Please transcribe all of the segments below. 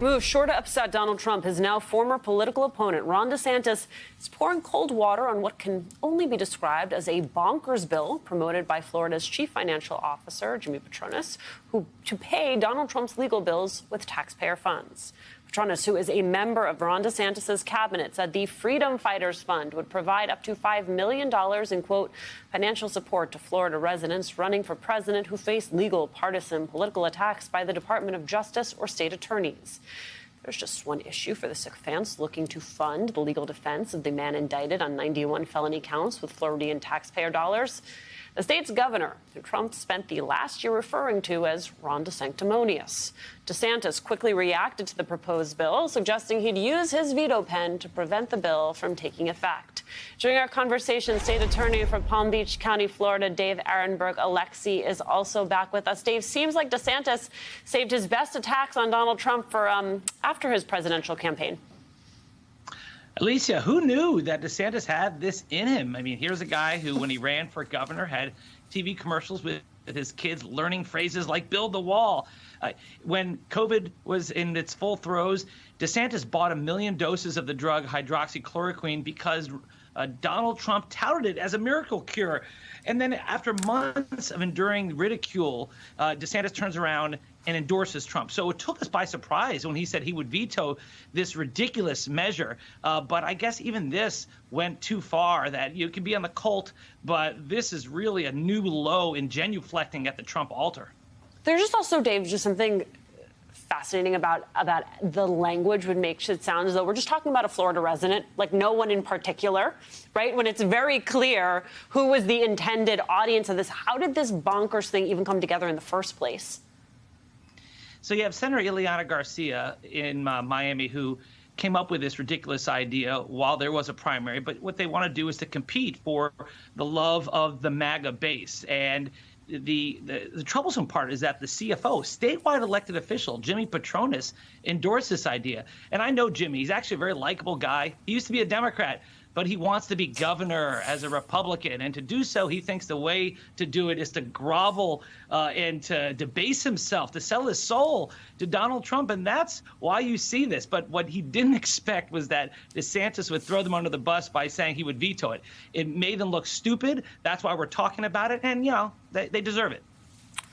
Move sure to upset Donald Trump. His now former political opponent, Ron DeSantis, is pouring cold water on what can only be described as a bonkers bill promoted by Florida's chief financial officer, Jimmy Patronis, to pay Donald Trump's legal bills with taxpayer funds. Patronis, who is a member of Ron DeSantis' cabinet, said the Freedom Fighters Fund would provide up to $5 million in, quote, financial support to Florida residents running for president who face legal, partisan, political attacks by the Department of Justice or state attorneys. There's just one issue for the sycophants looking to fund the legal defense of the man indicted on 91 felony counts with Floridian taxpayer dollars. The state's governor, who Trump spent the last year referring to as Ron DeSanctimonious. DeSantis quickly reacted to the proposed bill, suggesting he'd use his veto pen to prevent the bill from taking effect. During our conversation, State Attorney for Palm Beach County, Florida, Dave Aronberg Alexi, is also back with us. Dave, seems like DeSantis saved his best attacks on Donald Trump for after his presidential campaign. Alicia, who knew that DeSantis had this in him? I mean, here's a guy who, when he ran for governor, had TV commercials with his kids learning phrases like build the wall. When COVID was in its full throes, DeSantis bought 1 million doses of the drug hydroxychloroquine because Donald Trump touted it as a miracle cure. And then after months of enduring ridicule, DeSantis turns around and endorses Trump. So it took us by surprise when he said he would veto this ridiculous measure. But I guess even this went too far, that you can be on the cult, but this is really a new low in genuflecting at the Trump altar. There's just also, Dave, just something fascinating about the language would make it sound as though we're just talking about a Florida resident, like no one in particular, right? When it's very clear who was the intended audience of this. How did this bonkers thing even come together in the first place? So you have Senator Ileana Garcia in Miami, who came up with this ridiculous idea while there was a primary. But what they want to do is to compete for the love of the MAGA base. And the troublesome part is that the CFO, statewide elected official, Jimmy Patronis, endorsed this idea. And I know Jimmy. He's actually a very likable guy. He used to be a Democrat, but he wants to be governor as a Republican. And to do so, he thinks the way to do it is to grovel and to debase himself, to sell his soul to Donald Trump. And that's why you see this. But what he didn't expect was that DeSantis would throw them under the bus by saying he would veto it. It made them look stupid. That's why we're talking about it. And, you know, they deserve it.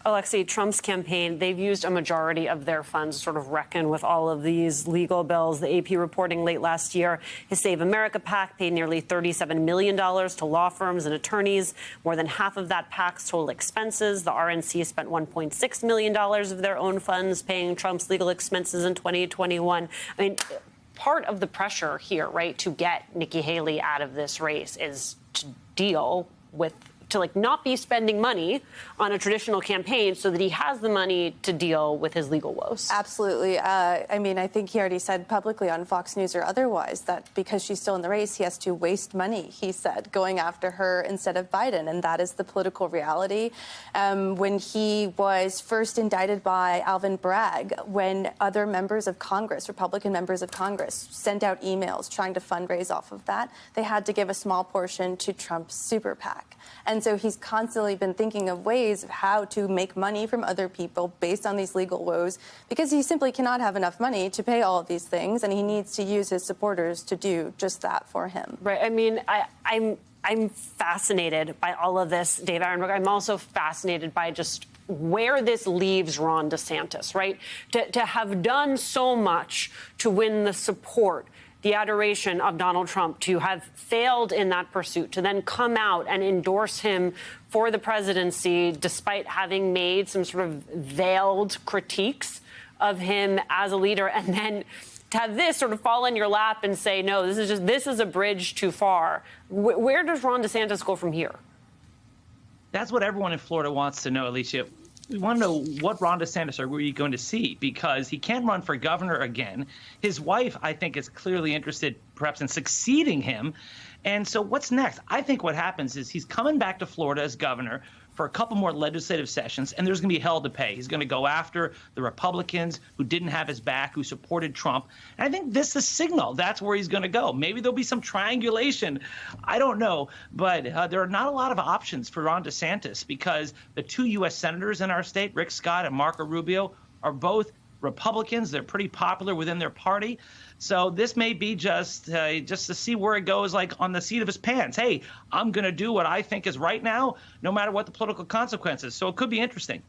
Alexi, Trump's campaign, they've used a majority of their funds to sort of reckon with all of these legal bills. The AP reporting late last year, his Save America PAC paid nearly $37 million to law firms and attorneys. More than half of that PAC's total expenses. The RNC spent $1.6 million of their own funds paying Trump's legal expenses in 2021. I mean, part of the pressure here, right, to get Nikki Haley out of this race is to deal with not be spending money on a traditional campaign so that he has the money to deal with his legal woes. Absolutely. I mean, I think he already said publicly on Fox News or otherwise that because she's still in the race, he has to waste money, he said, going after her instead of Biden. And that is the political reality. When he was first indicted by Alvin Bragg, when other members of Congress, Republican members of Congress, sent out emails trying to fundraise off of that, they had to give a small portion to Trump's super PAC. And so he's constantly been thinking of ways of how to make money from other people based on these legal woes, because he simply cannot have enough money to pay all of these things, and he needs to use his supporters to do just that for him. Right. I mean, I'm fascinated by all of this, Dave Aronberg. I'm also fascinated by just where this leaves Ron DeSantis, right? To have done so much to win the support, the adoration of Donald Trump, to have failed in that pursuit, to then come out and endorse him for the presidency despite having made some sort of veiled critiques of him as a leader, and then to have this sort of fall in your lap and say, no, this is a bridge too far. Where does Ron DeSantis go from here? That's what everyone in Florida wants to know, Alicia. We want to know what Ron DeSantis are we going to see, because he can't run for governor again. His wife, I think, is clearly interested perhaps in succeeding him. And so what's next? I think what happens is he's coming back to Florida as governor for a couple more legislative sessions, and there's going to be hell to pay. He's going to go after the Republicans who didn't have his back, who supported Trump. And I think this is a signal. That's where he's going to go. Maybe there'll be some triangulation. I don't know. But there are not a lot of options for Ron DeSantis, because the two U.S. senators in our state, Rick Scott and Marco Rubio, are both Republicans. They're pretty popular within their party. So this may be just to see where it goes, like on the seat of his pants. Hey, I'm going to do what I think is right now, no matter what the political consequences. So it could be interesting.